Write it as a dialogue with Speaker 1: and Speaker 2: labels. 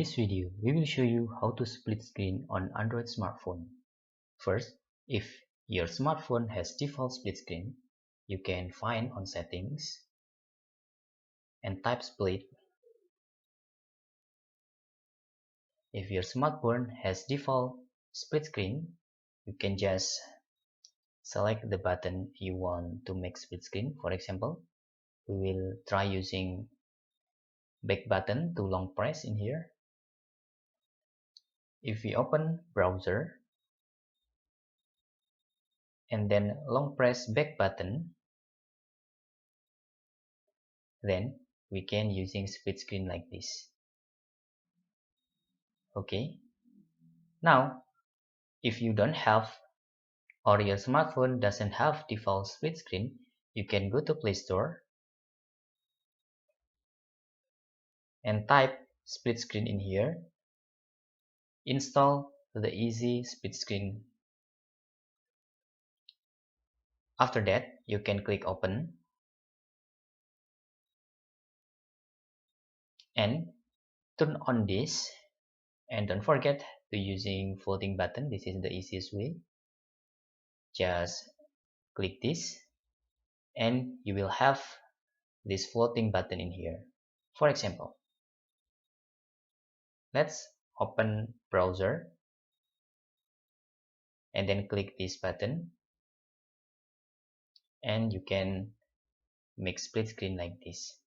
Speaker 1: this video, we will show you how to split screen on Android smartphone. First, if your smartphone has default split screen, you can find on settings and type split. If your smartphone has default split screen, you can just select the button you want to make split screen. For example, we will try using back button to long press in here. If we open browser and then long press back button, then we can using split screen like this. Okay, now if you don't have or your smartphone doesn't have default split screen, you can go to Play Store and type split screen in here. Install the easy split screen. After that, you can click open and turn on this, and don't forget to using floating button. This is the easiest way. Just click this and you will have this floating button in here. For example, let's open browser and then click this button, and you can make split screen like this.